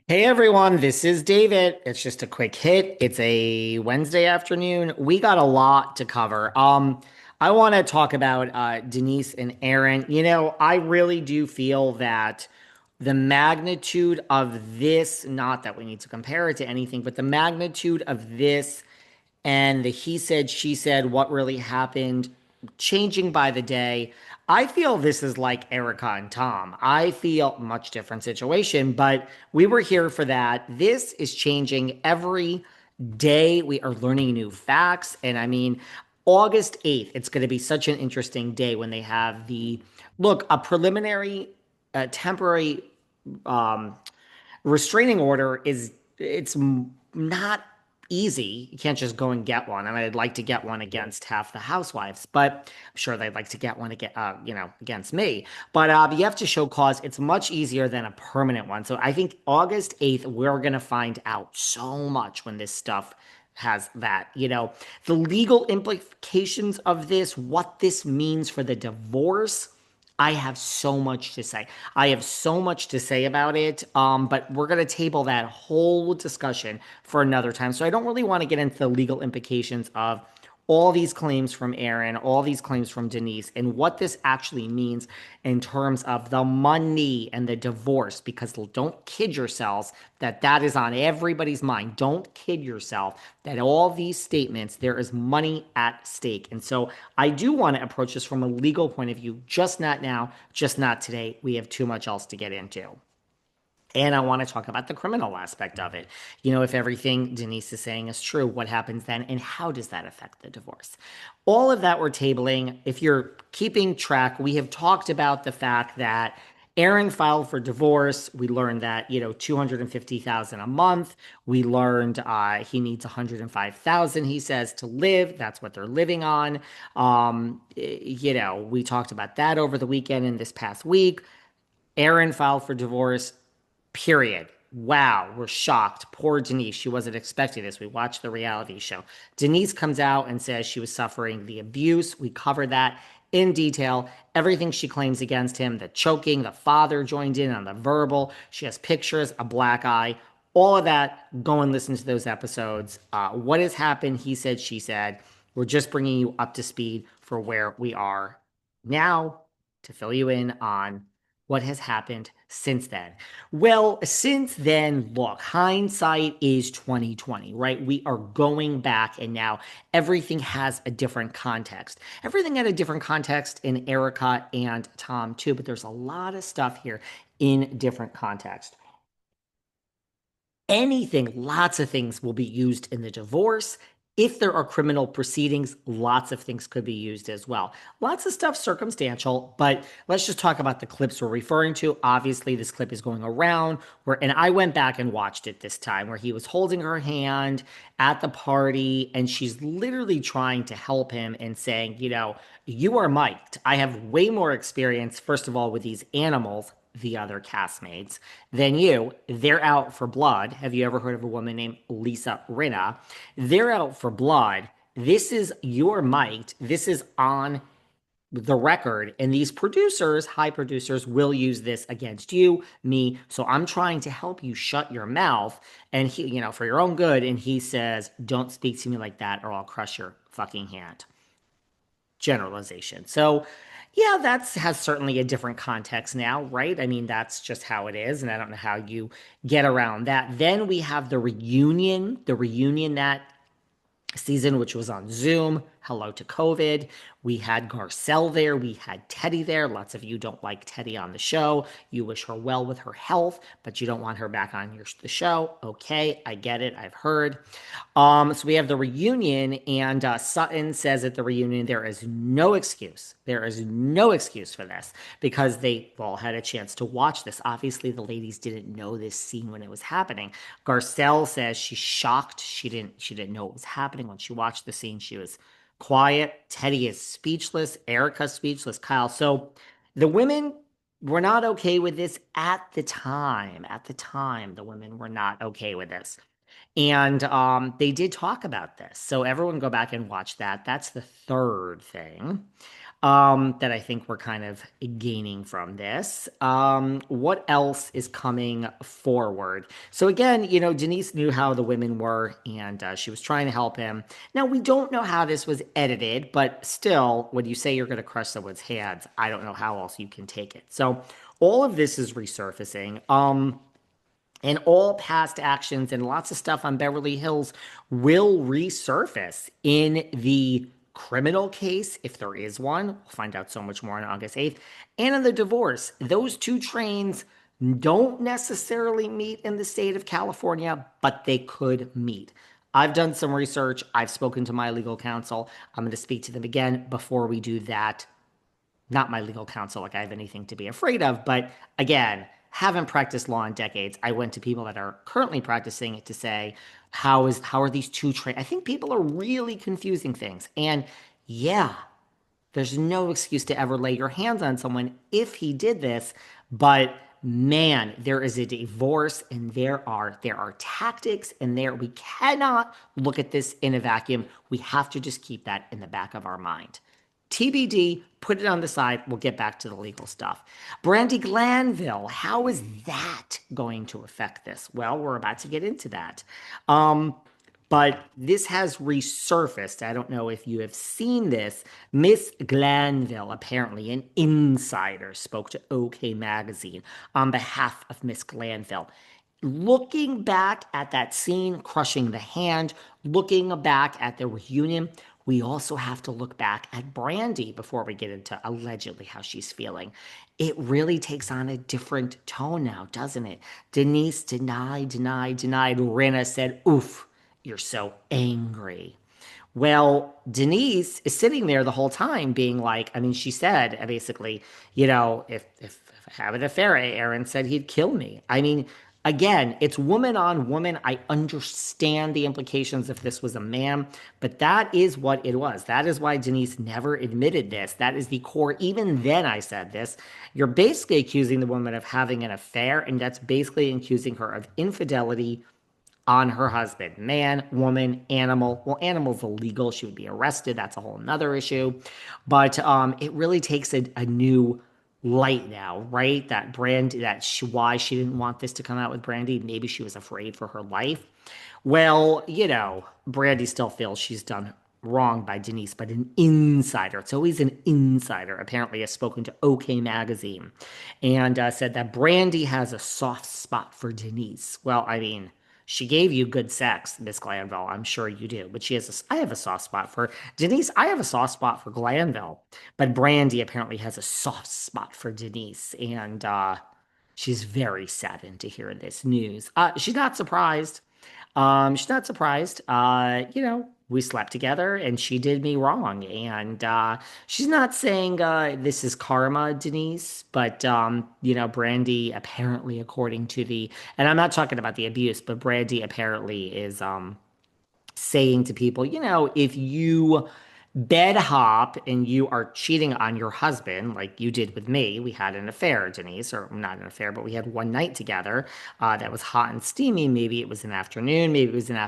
Hey everyone, this is David. It's just a quick hit. It's a Wednesday afternoon. We got a lot to cover. I want to talk about Denise and Aaron. I really do feel that the magnitude of this, not that we need to compare it to anything, but the magnitude of this and the he said, she said, what really happened, changing by the day. I feel this is like Erika and Tom. I feel much different situation, but we were here for that. This is changing every day. We are learning new facts. And I mean, August 8th, it's going to be such an interesting day when they have a preliminary, temporary um, restraining order it's not easy. You can't just go and get one. I mean, I'd like to get one against half the housewives, but I'm sure they'd like to get one against me. But you have to show cause. It's much easier than a permanent one. So I think August 8th, we're gonna find out so much when this stuff has that. The legal implications of this, what this means for the divorce. I have so much to say. I have so much to say about it, but we're going to table that whole discussion for another time. So I don't really want to get into the legal implications of all these claims from Aaron, all these claims from Denise, and what this actually means in terms of the money and the divorce. Because don't kid yourselves that that is on everybody's mind. Don't kid yourself that all these statements, there is money at stake. And so I do want to approach this from a legal point of view, just not now, just not today. We have too much else to get into. And I want to talk about the criminal aspect of it. If everything Denise is saying is true, what happens then and how does that affect the divorce? All of that we're tabling. If you're keeping track, we have talked about the fact that Aaron filed for divorce. We learned that, 250,000 a month. We learned he needs 105,000, he says, to live. That's what they're living on. We talked about that over the weekend and this past week. Aaron filed for divorce. Period. Wow, we're shocked. Poor Denise. She wasn't expecting this. We watched the reality show. Denise comes out and says she was suffering the abuse. We covered that in detail. Everything she claims against him, the choking, the father joined in on the verbal. She has pictures, a black eye, all of that. Go and listen to those episodes. What has happened? He said, she said. We're just bringing you up to speed for where we are now to fill you in on what has happened since then. Well, since then, look, hindsight is 2020, right? We are going back and now everything has a different context. Everything had a different context in Erika and Tom too, but there's a lot of stuff here in different context. Anything, lots of things will be used in the divorce. If there are criminal proceedings, lots of things could be used as well. Lots of stuff circumstantial, but let's just talk about the clips we're referring to. Obviously, this clip is going around and I went back and watched it this time where he was holding her hand at the party and she's literally trying to help him and saying, you are mic'd. I have way more experience, first of all, with these animals, the other castmates, than you. They're out for blood. Have you ever heard of a woman named Lisa Rinna? They're out for blood. This is your mic'd. This is on the record. And these producers, high producers, will use this against you, me. So I'm trying to help you shut your mouth and for your own good. And he says, don't speak to me like that or I'll crush your fucking hand. Generalization. So yeah, that has certainly a different context now, right? I mean, that's just how it is. And I don't know how you get around that. Then we have the reunion that season, which was on Zoom. Hello to COVID. We had Garcelle there. We had Teddy there. Lots of you don't like Teddy on the show. You wish her well with her health, but you don't want her back on the show. Okay, I get it. I've heard. So we have the reunion, and Sutton says at the reunion there is no excuse. There is no excuse for this because they all had a chance to watch this. Obviously, the ladies didn't know this scene when it was happening. Garcelle says she's shocked. She didn't know what was happening when she watched the scene. She was quiet. Teddy is speechless. Erica's speechless. Kyle. So the women were not okay with this at the time. At the time, the women were not okay with this. And they did talk about this. So everyone go back and watch that. That's the third thing. that I think we're kind of gaining from this. What else is coming forward? So again, Denise knew how the women were, and she was trying to help him. Now we don't know how this was edited, but still, when you say you're going to crush someone's hands, I don't know how else you can take it. So all of this is resurfacing. And all past actions and lots of stuff on Beverly Hills will resurface in the criminal case, if there is one. We'll find out so much more on August 8th. And in the divorce, those two trains don't necessarily meet in the state of California, but they could meet. I've done some research. I've spoken to my legal counsel. I'm going to speak to them again before we do that. Not my legal counsel, like I have anything to be afraid of, but again, haven't practiced law in decades. I went to people that are currently practicing it to say, how are these two trained? I think people are really confusing things. And yeah, there's no excuse to ever lay your hands on someone if he did this, but man, there is a divorce and there are tactics and we cannot look at this in a vacuum. We have to just keep that in the back of our mind. TBD, put it on the side. We'll get back to the legal stuff. Brandi Glanville, how is that going to affect this? Well, we're about to get into that. But this has resurfaced. I don't know if you have seen this. Miss Glanville, apparently an insider, spoke to OK Magazine on behalf of Miss Glanville. Looking back at that scene, crushing the hand, looking back at the reunion, we also have to look back at Brandi before we get into allegedly how she's feeling. It really takes on a different tone now, doesn't it? Denise denied, denied, denied. Rinna said, oof, you're so angry. Well, Denise is sitting there the whole time being like, I mean, she said basically, if I have an affair, Aaron said he'd kill me. I mean, again, it's woman on woman. I understand the implications if this was a man, but that is what it was. That is why Denise never admitted this. That is the core. Even then, I said this. You're basically accusing the woman of having an affair, and that's basically accusing her of infidelity on her husband. Man, woman, animal. Well, animal's illegal. She would be arrested. That's a whole nother issue. But it really takes a new light now, right? That why she didn't want this to come out with Brandi. Maybe she was afraid for her life. Well, Brandi still feels she's done wrong by Denise, but an insider, it's always an insider, apparently has spoken to OK Magazine and said that Brandi has a soft spot for Denise. Well, I mean, she gave you good sex, Miss Glanville. I'm sure you do. But I have a soft spot for Denise. I have a soft spot for Glanville. But Brandi apparently has a soft spot for Denise. And she's very saddened to hear this news. She's not surprised. She's not surprised. We slept together and she did me wrong. And she's not saying this is karma, Denise, but Brandi apparently, according to and I'm not talking about the abuse, but Brandi apparently is saying to people, if you bed hop and you are cheating on your husband, like you did with me, we had an affair, Denise, or not an affair, but we had one night together that was hot and steamy. Maybe it was an afternoon, maybe it was an